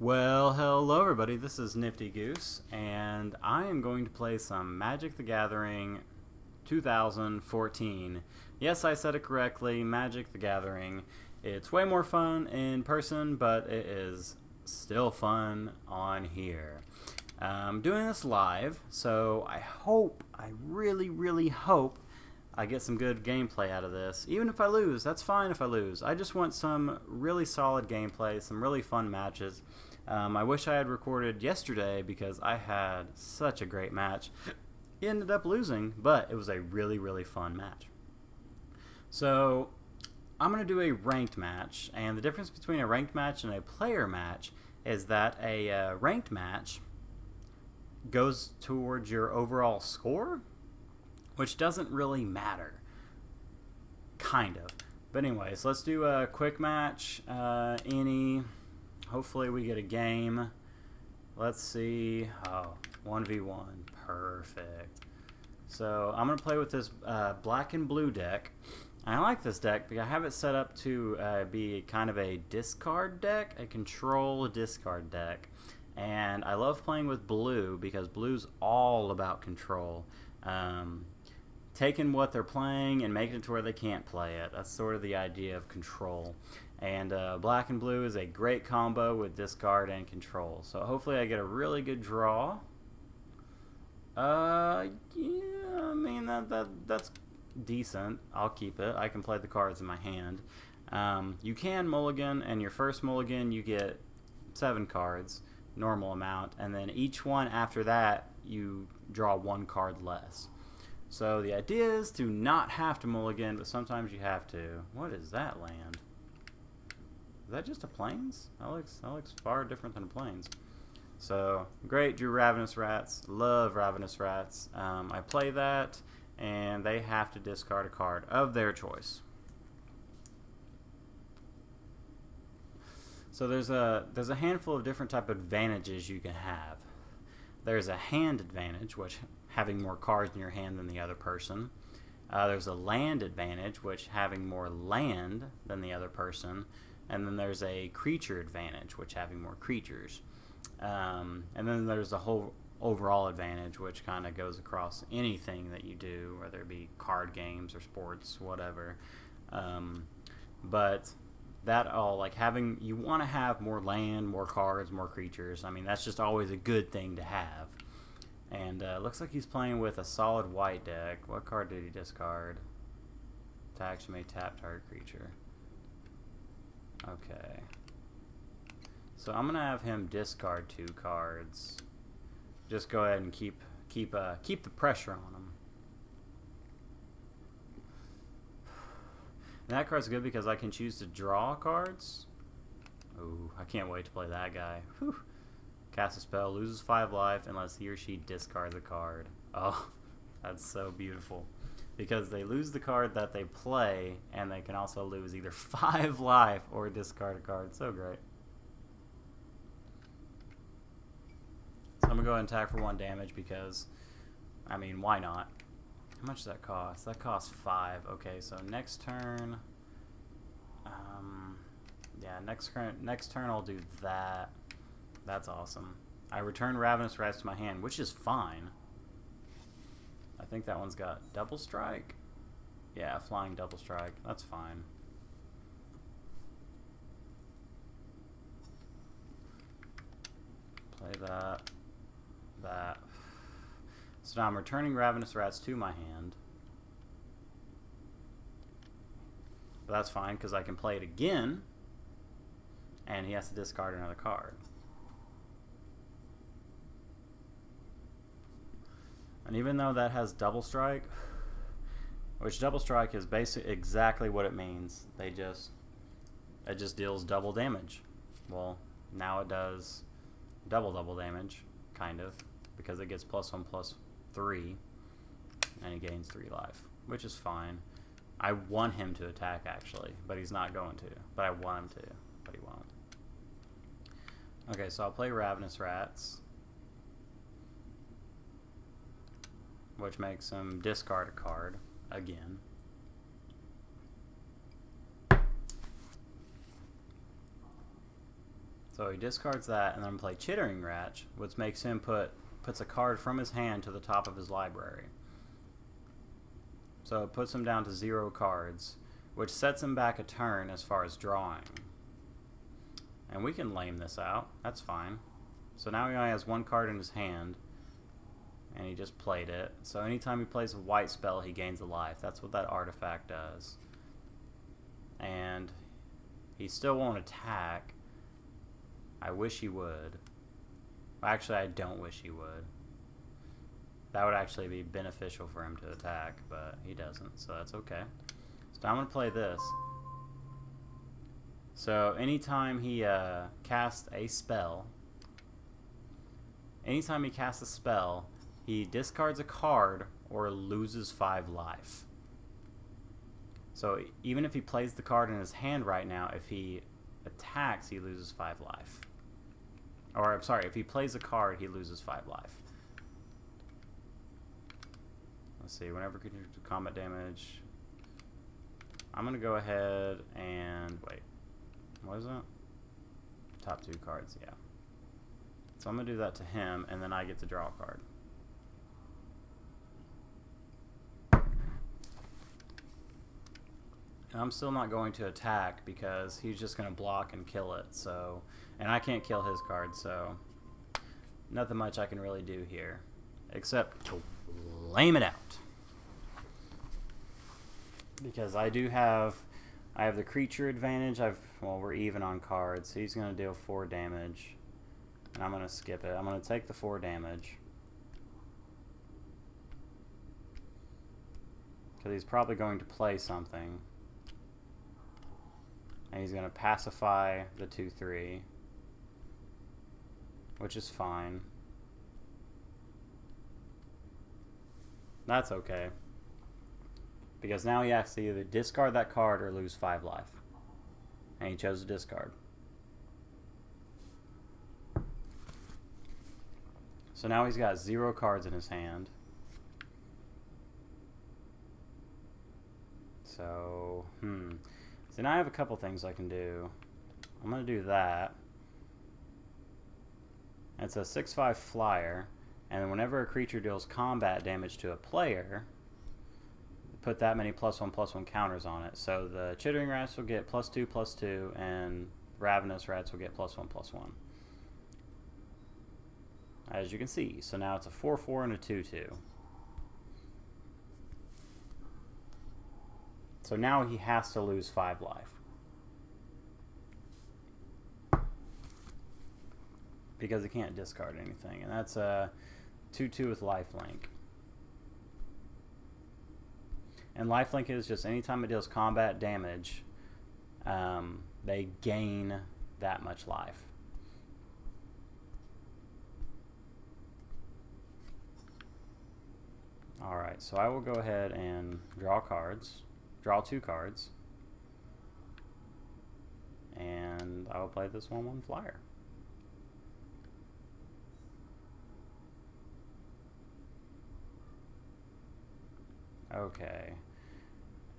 Well, hello everybody, this is Nifty Goose, and I am going to play some Magic the Gathering 2014. Yes, I said it correctly, Magic the Gathering. It's way more fun in person, but it is still fun on here. I'm doing this live, so I really hope I get some good gameplay out of this. Even if I lose, that's fine if I lose. I just want some really solid gameplay, some really fun matches. I wish I had recorded yesterday because I had such a great match. Ended up losing, but it was a really fun match. So I'm going to do a ranked match, and the difference between a ranked match and a player match is that a ranked match goes towards your overall score, which doesn't really matter. Kind of. But anyways, let's do a quick match. Hopefully we get a game. Let's see. Oh, 1v1. Perfect. So I'm going to play with this black and blue deck. I like this deck because I have it set up to be kind of a discard deck, a control discard deck. And I love playing with blue because blue's all about control. Taking what they're playing and making it to where they can't play it. That's sort of the idea of control. And black and blue is a great combo with discard and control. So hopefully I get a really good draw. Yeah, I mean that's decent. I'll keep it. I can play the cards in my hand. You can mulligan, and your first mulligan you get 7 cards, normal amount, and then each one after that you draw 1 card less. So the idea is to not have to mulligan, but sometimes you have to. What is that land? Is that just a plains? That looks far different than a plains. So great, drew Ravenous Rats. Love Ravenous Rats. I play that, and they have to discard a card of their choice. So there's a handful of different type of advantages you can have. There's a hand advantage, which having more cards in your hand than the other person. There's a land advantage, which having more land than the other person. And then there's a creature advantage, which having more creatures. And then there's a whole overall advantage, which kind of goes across anything that you do, whether it be card games or sports, whatever. But that all, like you want to have more land, more cards, more creatures. I mean, that's just always a good thing to have. And looks like he's playing with a solid white deck. What card did he discard? Attacks, you may tap target creature. Okay. So I'm gonna have him discard 2 cards. Just go ahead and keep the pressure on him. And that card's good because I can choose to draw cards. Ooh, I can't wait to play that guy. Whew. Cast a spell, loses 5 life unless he or she discards a card. Oh, that's so beautiful. Because they lose the card that they play, and they can also lose either 5 life or discard a card. So great. So I'm going to go ahead and attack for 1 damage because, I mean, why not? How much does that cost? That costs 5. Okay, so next turn, yeah, next turn I'll do that. That's awesome. I return Ravenous Rats to my hand, which is fine. I think that one's got double strike. Yeah, flying double strike. That's fine. Play that. That. So now I'm returning Ravenous Rats to my hand. But that's fine because I can play it again, and he has to discard another card. And even though that has double strike, which double strike is basically exactly what it means, it just deals double damage. Well, now it does double damage, kind of, because it gets +1/+3, and he gains 3 life, which is fine. I want him to attack actually, but he's not going to. But I want him to, but he won't. Okay, so I'll play Ravenous Rats, which makes him discard a card again. So he discards that, and then play Chittering Ratch, which makes him puts a card from his hand to the top of his library. So it puts him down to 0 cards, which sets him back a turn as far as drawing. And we can lame this out. That's fine. So now he only has 1 card in his hand, and he just played it. So anytime he plays a white spell, he gains a life. That's what that artifact does. And he still won't attack. I wish he would. Actually, I don't wish he would. That would actually be beneficial for him to attack, but he doesn't, so that's okay. So I'm going to play this. So anytime he casts a spell, he discards a card or loses 5 life. So even if he plays the card in his hand right now, if he attacks, he loses 5 life. Or, I'm sorry, if he plays a card, he loses 5 life. Let's see, whenever creature do combat damage, I'm going to go ahead and, wait, what is that? Top 2 cards, yeah. So I'm going to do that to him, and then I get to draw a card. And I'm still not going to attack because he's just going to block and kill it, so... And I can't kill his card, so nothing much I can really do here, except to lame it out. Because I have the creature advantage. Well, we're even on cards, so he's going to deal 4 damage, and I'm going to skip it. I'm going to take the 4 damage, because he's probably going to play something, and he's going to pacify the 2/3. Which is fine. That's okay. Because now he has to either discard that card or lose 5 life. And he chose to discard. So now he's got 0 cards in his hand. So, So now I have a couple things I can do. I'm going to do that. It's a 6/5 flyer, and whenever a creature deals combat damage to a player, put that many +1/+1 counters on it. So the Chittering Rats will get +2/+2, and Ravenous Rats will get +1/+1. As you can see. So now it's a 4/4 and a 2/2. So now he has to lose 5 life. Because he can't discard anything, and that's a 2/2 with lifelink. And lifelink is just anytime it deals combat damage, they gain that much life. Alright, so I will go ahead and draw cards. Draw 2 cards. And I will play this 1/1 flyer. Okay.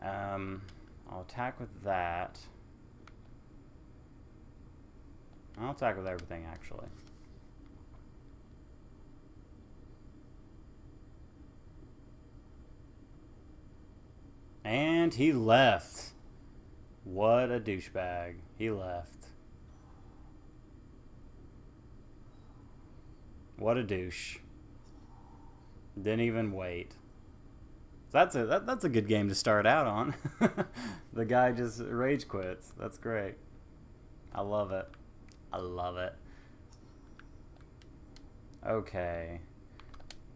I'll attack with that. I'll attack with everything, actually. And he left. What a douchebag. He left. What a douche. Didn't even wait. That's a good game to start out on. The guy just rage quits. That's great. I love it. I love it. Okay.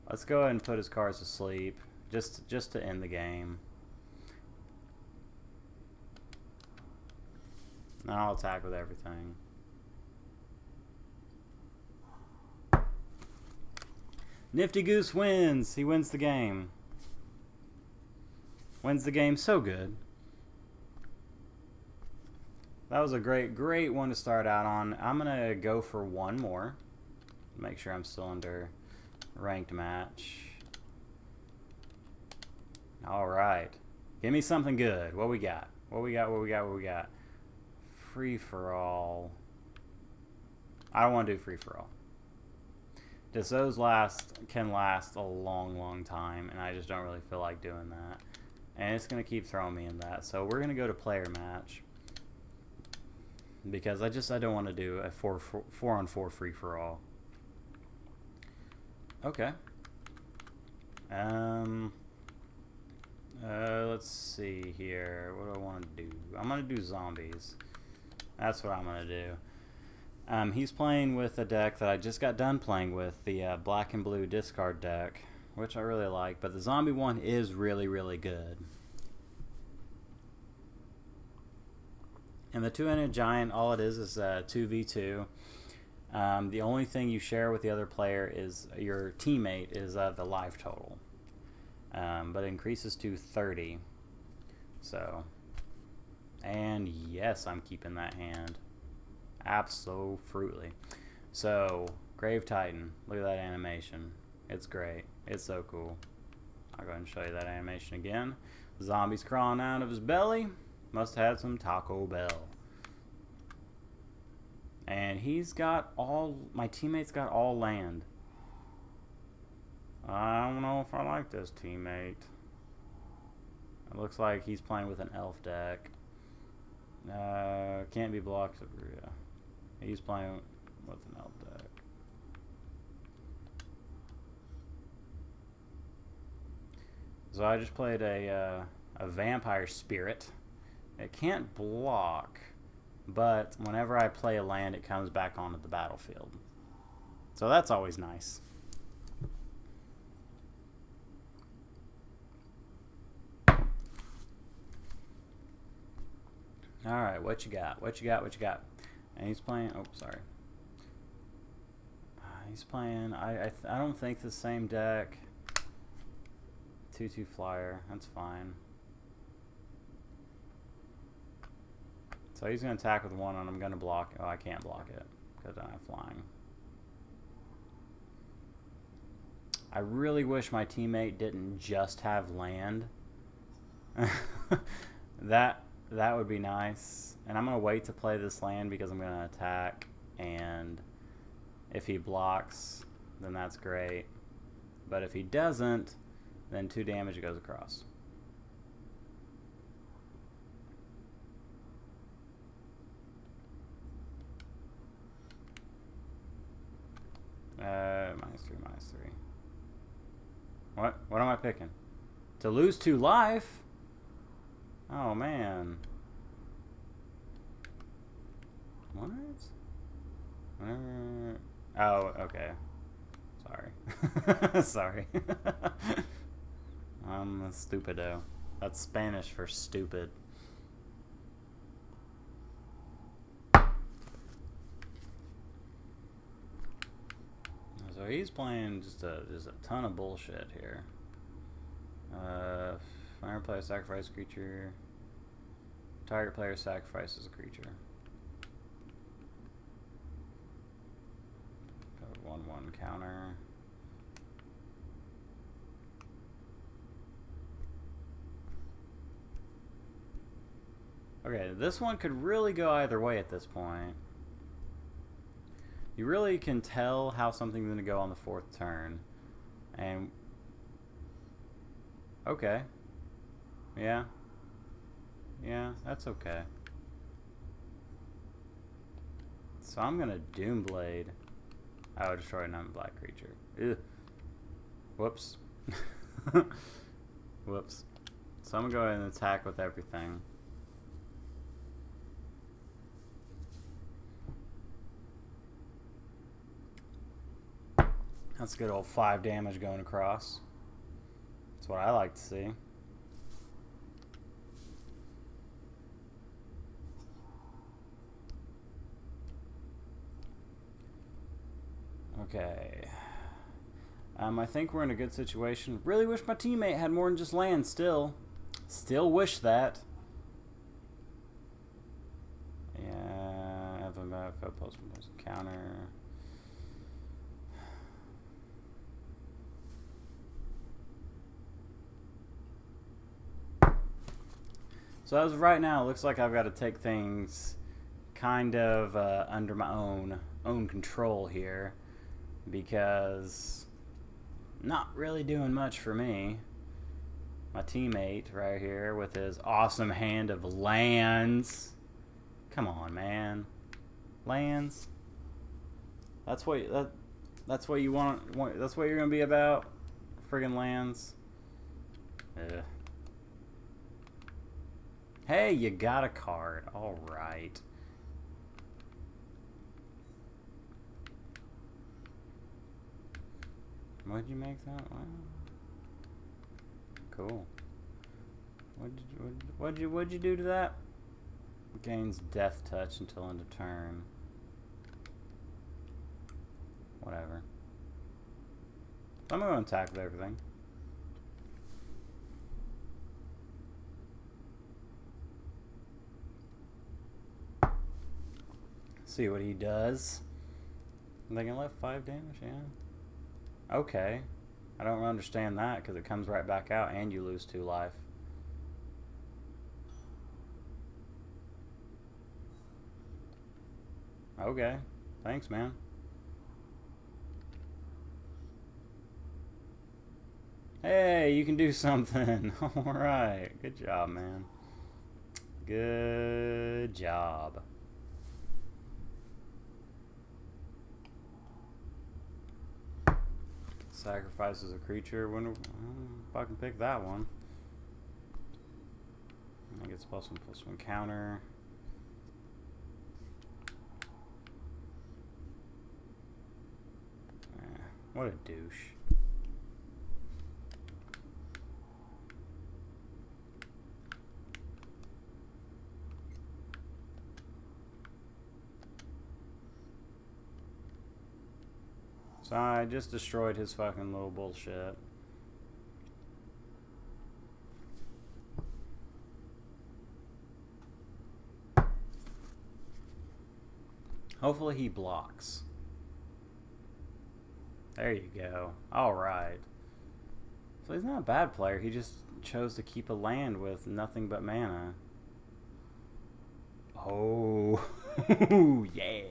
Let's go ahead and put his cards to sleep. Just to end the game. And I'll attack with everything. Nifty Goose wins. He wins the game. Wins the game so good. That was a great one to start out on. I'm going to go for one more. Make sure I'm still under ranked match. Alright. Give me something good. What we got? What we got? Free for all. I don't want to do free-for-all. Just those can last a long time, and I just don't really feel like doing that. And it's going to keep throwing me in that. So we're going to go to player match. Because I don't want to do a 4-on-4 free-for-all. Okay. Let's see here. What do I want to do? I'm going to do zombies. That's what I'm going to do. He's playing with a deck that I just got done playing with, the black and blue discard deck, which I really like, but the zombie one is really good. And the two-handed giant, all it is 2v2. The only thing you share with the other player is your teammate is the life total, but it increases to 30. So, and yes, I'm keeping that hand. Absolutely. So, Grave Titan. Look at that animation. It's great. It's so cool. I'll go ahead and show you that animation again. Zombies crawling out of his belly. Must have had some Taco Bell. And he's got all... My teammate's got all land. I don't know if I like this teammate. It looks like he's playing with an elf deck. Can't be blocked. Yeah. He's playing with an elf deck. So I just played a vampire spirit. It can't block, but whenever I play a land, it comes back onto the battlefield. So that's always nice. Alright, what you got? What you got? What you got? And he's playing... Oh, sorry. He's playing... I don't think the same deck. 2/2 flyer. That's fine. So he's going to attack with one, and I'm going to block... Oh, I can't block it because I'm flying. I really wish my teammate didn't just have land. That would be nice. And I'm going to wait to play this land because I'm going to attack. And if he blocks, then that's great. But if he doesn't, then 2 damage goes across. -3. What am I picking? To lose 2 life? Oh, man. What? Oh, okay. Sorry. Sorry. I'm a stupido. That's Spanish for stupid. So he's playing just a ton of bullshit here. Fire player sacrifice creature. Target player sacrifices a creature. 1/1 counter. Okay, this one could really go either way at this point. You really can tell how something's going to go on the 4th turn. And... Okay. Yeah. Yeah, that's okay. So I'm going to Doomblade. I would destroy a non-black creature. Ew. Whoops. Whoops. So I'm going to go ahead and attack with everything. That's good old 5 damage going across. That's what I like to see. Okay. I think we're in a good situation. Really wish my teammate had more than just land still. Still wish that. Yeah, I have a post counter. So as of right now, it looks like I've got to take things kind of under my own control here, because not really doing much for me. My teammate right here with his awesome hand of lands. Come on, man. Lands. That's what you want. That's what you're gonna be about. Friggin' lands. Ugh. Hey, you got a card. All right. What'd you make that? Wow. Cool. What'd you do to that? Gains death touch until end of turn. Whatever. I'm gonna attack with everything. See what he does. They can let 5 damage, yeah. Okay. I don't understand that because it comes right back out and you lose 2 life. Okay. Thanks, man. Hey, you can do something. Alright. Good job, man. Good job. Sacrifices a creature. When if I can pick that one. I get +1/+1 counter. What a douche. So I just destroyed his fucking little bullshit. Hopefully he blocks. There you go. Alright. So he's not a bad player. He just chose to keep a land with nothing but mana. Oh. Yeah.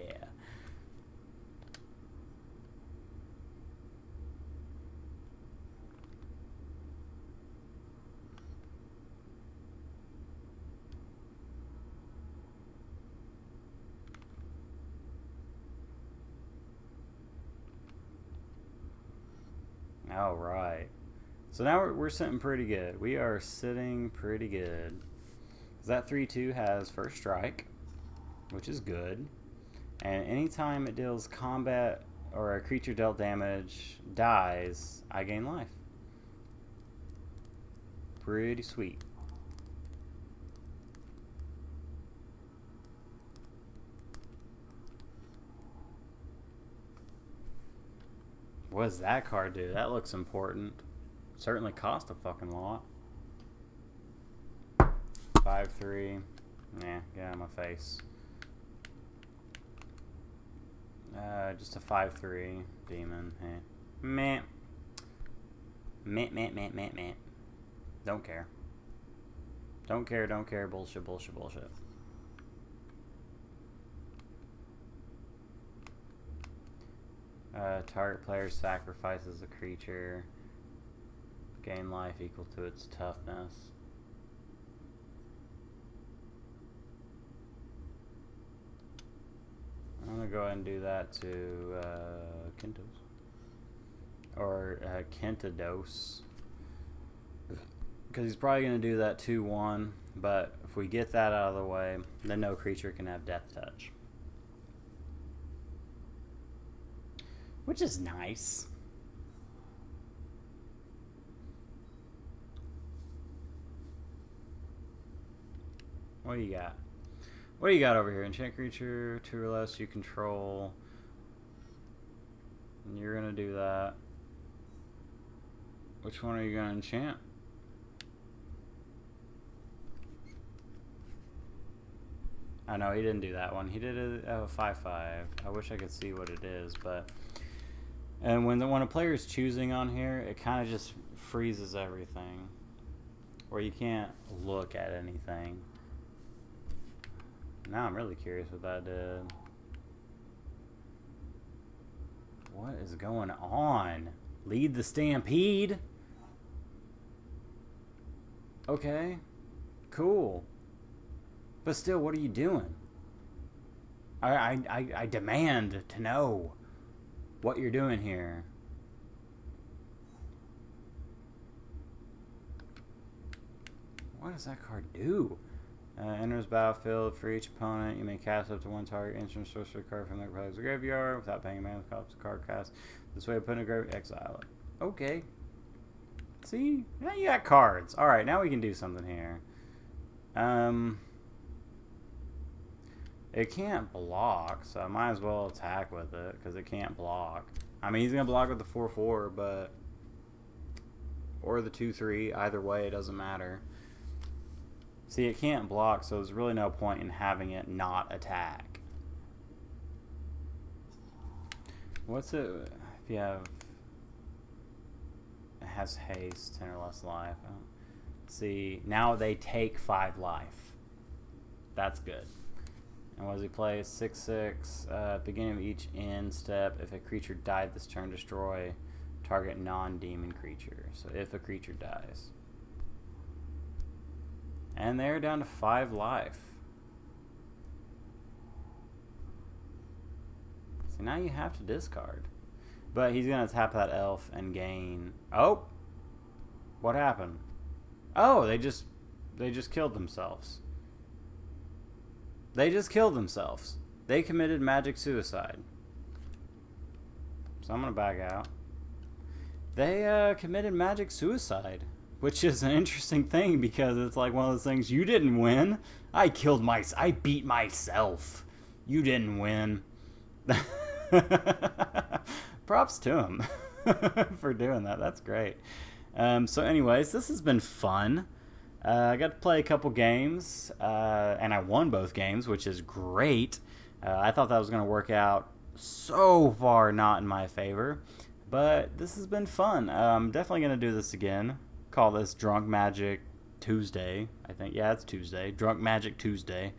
All right. So now we're sitting pretty good. We are sitting pretty good. That 3/2 has first strike, which is good. And anytime it deals combat or a creature dealt damage dies, I gain life. Pretty sweet. What does that card do? That looks important. Certainly cost a fucking lot. 5/3. Nah, get out of my face. Just a 5/3 demon. Hey. Meh. Meh, meh, meh, meh, meh. Don't care. Don't care, don't care. Bullshit, bullshit, bullshit. Target player sacrifices a creature. Gain life equal to its toughness. I'm going to go ahead and do that to Kentos. Or Kentados. Because he's probably going to do that 2/1. But if we get that out of the way, then no creature can have death touch. Which is nice. What do you got? What do you got over here? Enchant creature, 2 or less you control. And you're going to do that. Which one are you going to enchant? Oh no, he didn't do that one. He did a 5/5. I wish I could see what it is, but... And when a player is choosing on here, it kind of just freezes everything. Or you can't look at anything. Now I'm really curious what that did. What is going on? Lead the stampede? Okay. Cool. But still, what are you doing? I demand to know what you're doing here. What does that card do? Enters battlefield for each opponent. You may cast up to one target instant sorcery card from their opponent's graveyard without paying a mana cost. Card cast this way, put in a graveyard, exile it. Okay. See? Now you got cards. Alright, now we can do something here. It can't block, so I might as well attack with it, because it can't block. I mean, he's going to block with the 4/4, but... or the 2/3. Either way, it doesn't matter. See, it can't block, so there's really no point in having it not attack. What's it... if you have... it has haste, 10 or less life. See, now they take 5 life. That's good. And what does he play? 6/6. Beginning of each end step, if a creature died this turn, destroy target non-demon creature. So if a creature dies. And they're down to 5 life. So now you have to discard. But he's going to tap that elf and gain... oh! What happened? Oh, they just killed themselves. They just killed themselves. They committed magic suicide. So I'm going to back out. They committed magic suicide. Which is an interesting thing because it's like one of those things, you didn't win. I beat myself. You didn't win. Props to him for doing that. That's great. So anyways, this has been fun. I got to play a couple games, and I won both games, which is great. I thought that was going to work out so far not in my favor, but this has been fun. I'm definitely going to do this again. Call this Drunk Magic Tuesday. I think, yeah, it's Tuesday. Drunk Magic Tuesday.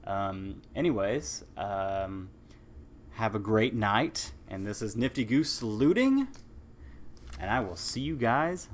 Anyways, have a great night. And this is Nifty Goose saluting. And I will see you guys